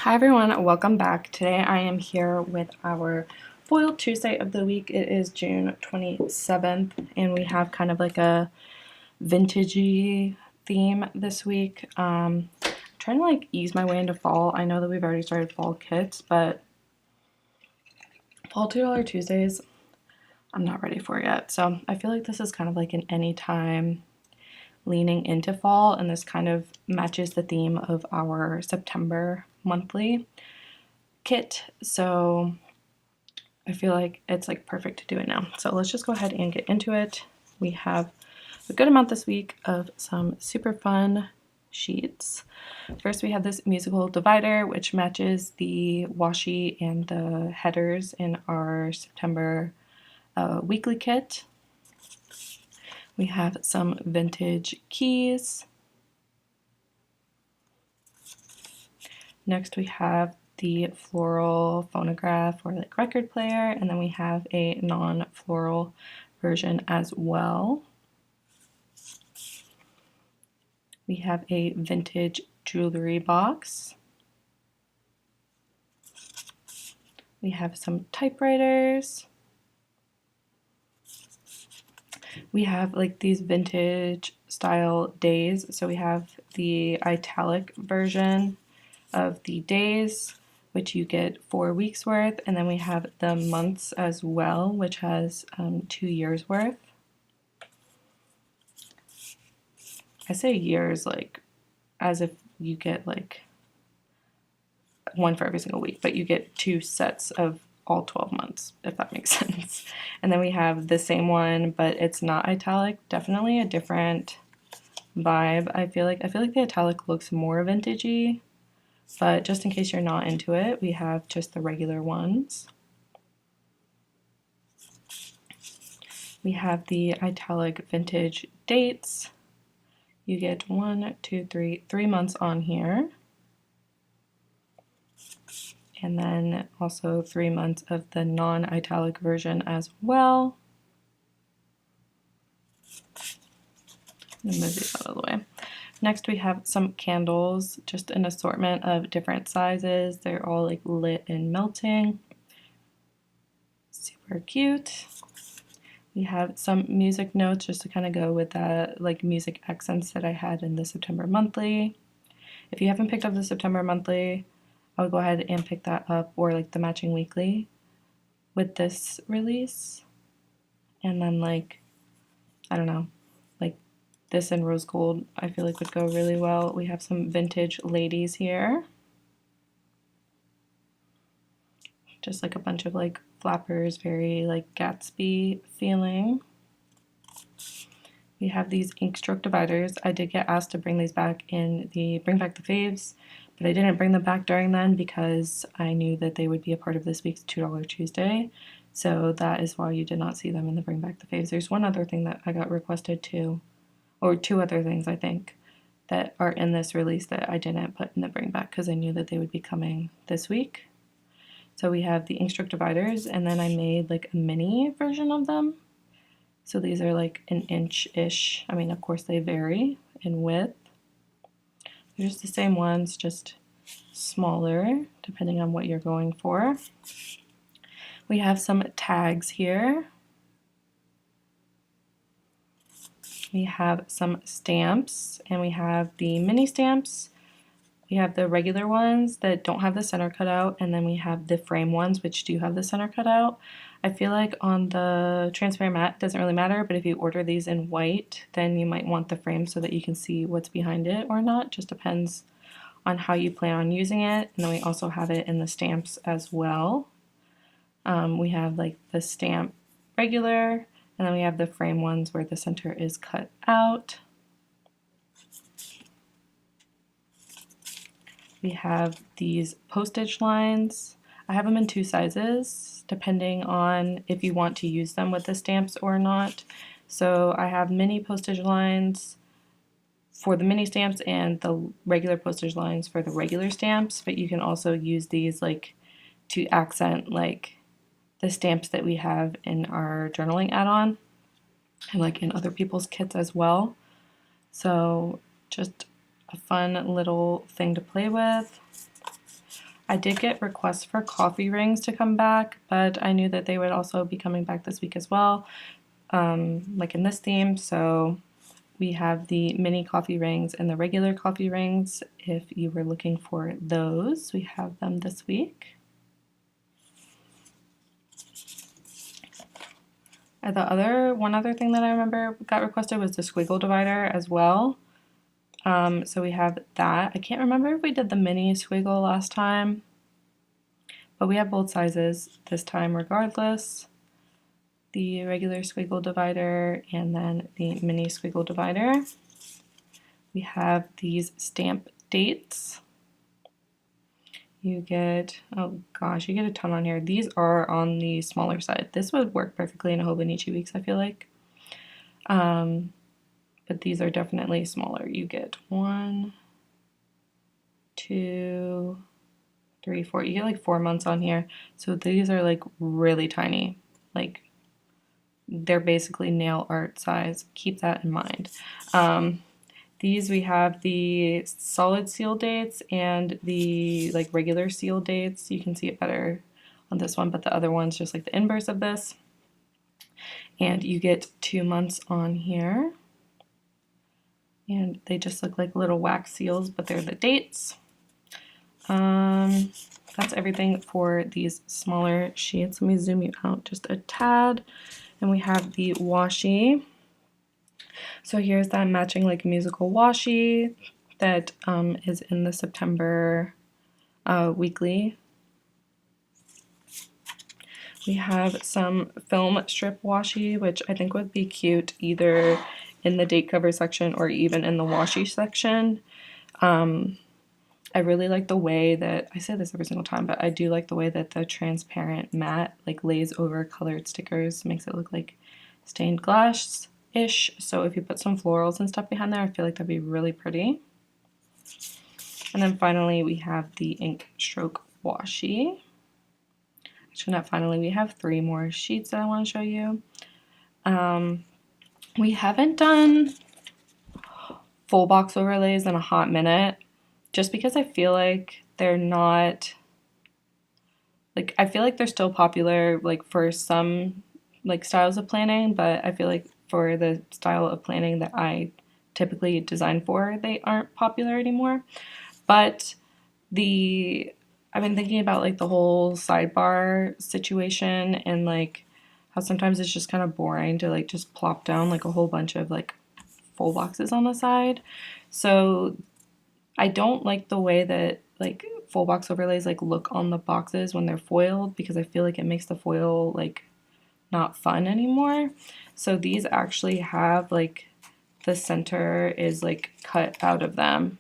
Hi everyone, welcome back. Today I am here with our FOILED Tuesday of the week. It is June 27th and we have kind of like a vintagey theme this week. Trying to like ease my way into fall. I know that we've already started fall kits, but fall $2 Tuesdays I'm not ready for yet. So I feel like this is kind of like an anytime leaning into fall, and this kind of matches the theme of our September monthly kit, so I feel like it's like perfect to do it now. So let's just go ahead and get into it. We have a good amount this week of some super fun sheets. First we have this musical divider, which matches the washi and the headers in our September weekly kit. We have some vintage keys. Next we have the floral phonograph or like record player, and then we have a non-floral version as well. We have a vintage jewelry box. We have some typewriters. We have like these vintage style days. So we have the italic version of the days, which you get 4 weeks worth, and then we have the months as well, which has 2 years worth. I say years like as if you get like one for every single week, but you get 2 sets of all 12 months, if that makes sense. And then we have the same one, but it's not italic, definitely a different vibe. I feel like the italic looks more vintagey, but just in case you're not into it, we have just the regular ones. We have the italic vintage dates. You get 3 months on here. And then also 3 months of the non-italic version as well. Move these out of the way. Next we have some candles, just an assortment of different sizes. They're all like lit and melting. Super cute. We have some music notes just to kind of go with that like music accents that I had in the September monthly. If you haven't picked up the September monthly, I would go ahead and pick that up, or like the matching weekly with this release. And then like, I don't know, like this and rose gold I feel like would go really well. We have some vintage ladies here. Just like a bunch of like flappers, very like Gatsby feeling. We have these ink stroke dividers. I did get asked to bring these back in the Bring Back the Faves, but I didn't bring them back during then because I knew that they would be a part of this week's $2 Tuesday. So that is why you did not see them in the Bring Back the Faves. There's one other thing that I got requested too, or 2 other things I think, that are in this release that I didn't put in the Bring Back because I knew that they would be coming this week. So we have the ink stroke dividers, and then I made like a mini version of them. So these are like an inch-ish. I mean, of course they vary in width. They're just the same ones, just smaller, depending on what you're going for. We have some tags here. We have some stamps, and we have the mini stamps. We have the regular ones that don't have the center cut out, and then we have the frame ones which do have the center cut out. I feel like on the transparent mat it doesn't really matter, but if you order these in white, then you might want the frame so that you can see what's behind it or not. Just depends on how you plan on using it. And then we also have it in the stamps as well. We have like the stamp regular, and then we have the frame ones where the center is cut out. We have these postage lines. I have them in 2 sizes, depending on if you want to use them with the stamps or not. So I have mini postage lines for the mini stamps and the regular postage lines for the regular stamps, but you can also use these like to accent like the stamps that we have in our journaling add-on and like in other people's kits as well. So just a fun little thing to play with. I did get requests for coffee rings to come back, but I knew that they would also be coming back this week as well, like in this theme. So we have the mini coffee rings and the regular coffee rings. If you were looking for those, we have them this week. One other thing that I remember got requested was the squiggle divider as well. So we have that. I can't remember if we did the mini squiggle last time, but we have both sizes this time regardless. The regular squiggle divider and then the mini squiggle divider. We have these stamp dates. You get, oh gosh, you get a ton on here. These are on the smaller side. This would work perfectly in a Hobonichi Weeks, I feel like. But these are definitely smaller. You get 1, 2, 3, 4. You get like 4 months on here. So these are like really tiny. Like they're basically nail art size. Keep that in mind. These we have the solid seal dates and the like regular seal dates. You can see it better on this one, but the other one's just like the inverse of this. And you get 2 months on here. And they just look like little wax seals, but they're the dates. That's everything for these smaller sheets. Let me zoom you out just a tad. And we have the washi. So here's that matching like musical washi that is in the September weekly. We have some film strip washi, which I think would be cute either in the date cover section or even in the washi section. I really like the way that, I say this every single time, but I do like the way that the transparent matte like lays over colored stickers, makes it look like stained glass-ish. So if you put some florals and stuff behind there, I feel like that'd be really pretty. And then finally we have the ink stroke washi. Actually, not finally, we have 3 more sheets that I want to show you. We haven't done full box overlays in a hot minute, just because I feel like they're not, like, I feel like they're still popular, like, for some, like, styles of planning, but I feel like for the style of planning that I typically design for, they aren't popular anymore. But I've been thinking about, like, the whole sidebar situation and, like, how sometimes it's just kind of boring to, like, just plop down, like, a whole bunch of, like, full boxes on the side. So I don't like the way that like full box overlays like look on the boxes when they're foiled, because I feel like it makes the foil like not fun anymore. So these actually have like the center is like cut out of them.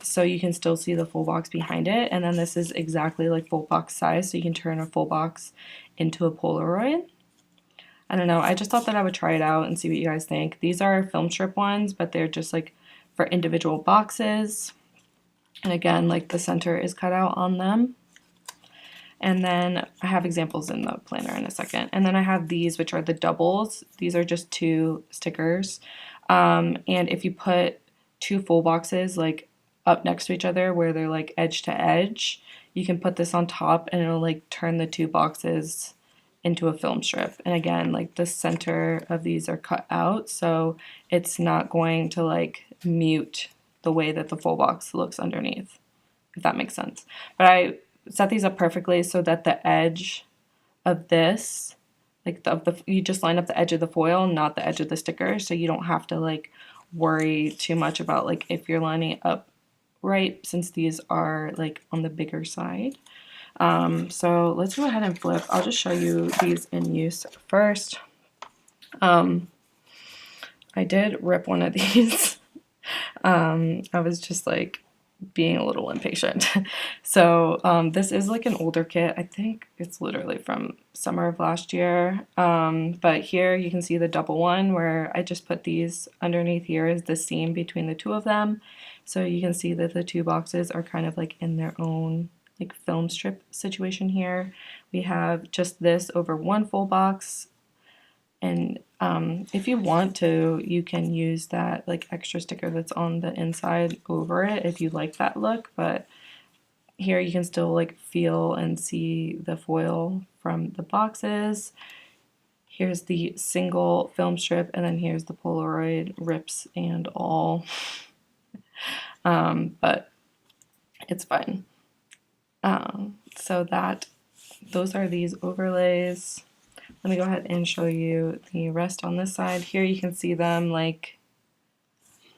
So you can still see the full box behind it. And then this is exactly like full box size, so you can turn a full box into a Polaroid. I don't know, I just thought that I would try it out and see what you guys think. These are film strip ones, but they're just like for individual boxes. And again, like the center is cut out on them. And then I have examples in the planner in a second. And then I have these, which are the doubles. These are just 2 stickers. And if you put 2 full boxes like up next to each other where they're like edge to edge, you can put this on top and it'll like turn the 2 boxes into a film strip. And again, like the center of these are cut out, so it's not going to like mute the way that the full box looks underneath, if that makes sense. But I set these up perfectly so that the edge of this, like you just line up the edge of the foil, not the edge of the sticker, so you don't have to like worry too much about like if you're lining it up right, since these are like on the bigger side. So let's go ahead and flip. I'll just show you these in use first. I did rip one of these. I was just like being a little impatient. So this is like an older kit. I think it's literally from summer of last year. But here you can see the double one where I just put these underneath. Here is the seam between the 2 of them. So you can see that the 2 boxes are kind of like in their own like film strip situation here. We have just this over 1 full box, and if you want to, you can use that like extra sticker that's on the inside over it if you like that look, but Here you can still like feel and see the foil from the boxes. Here's the single film strip, and then here's the Polaroid rips and all. But it's fine. So those are these overlays. Let me go ahead and show you the rest on this side. Here you can see them like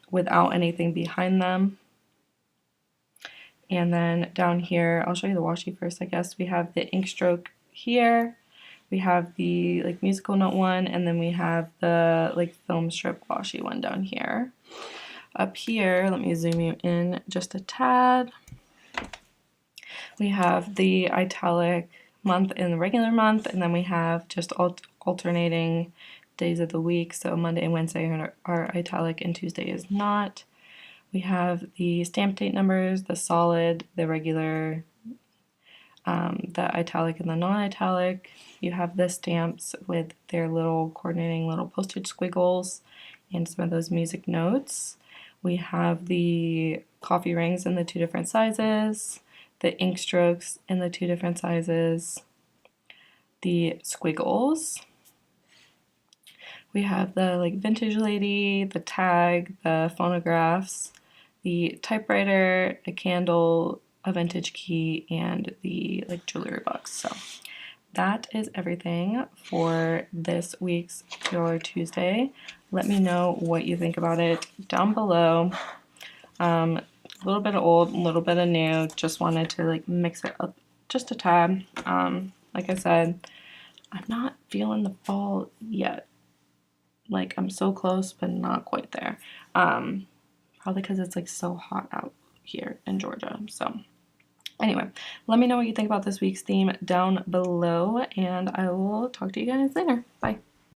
without anything behind them. And then down here, I'll show you the washi first, I guess. We have the ink stroke here. We have the like musical note one, and then we have the like film strip washi one down here. Up here, let me zoom you in just a tad. We have the italic month and the regular month, and then we have just alternating days of the week. So Monday and Wednesday are italic and Tuesday is not. We have the stamp date numbers, the solid, the regular, the italic and the non-italic. You have the stamps with their little coordinating little postage squiggles and some of those music notes. We have the coffee rings in the 2 different sizes, the ink strokes in the 2 different sizes, the squiggles. We have the like vintage lady, the tag, the phonographs, the typewriter, a candle, a vintage key, and the like jewelry box. So that is everything for this week's $2 Tuesday. Let me know what you think about it down below. A little bit of old, a little bit of new. Just wanted to like mix it up just a tad. Like I said, I'm not feeling the fall yet. Like I'm so close, but not quite there. Probably because it's like so hot out here in Georgia. So anyway, let me know what you think about this week's theme down below, and I will talk to you guys later. Bye.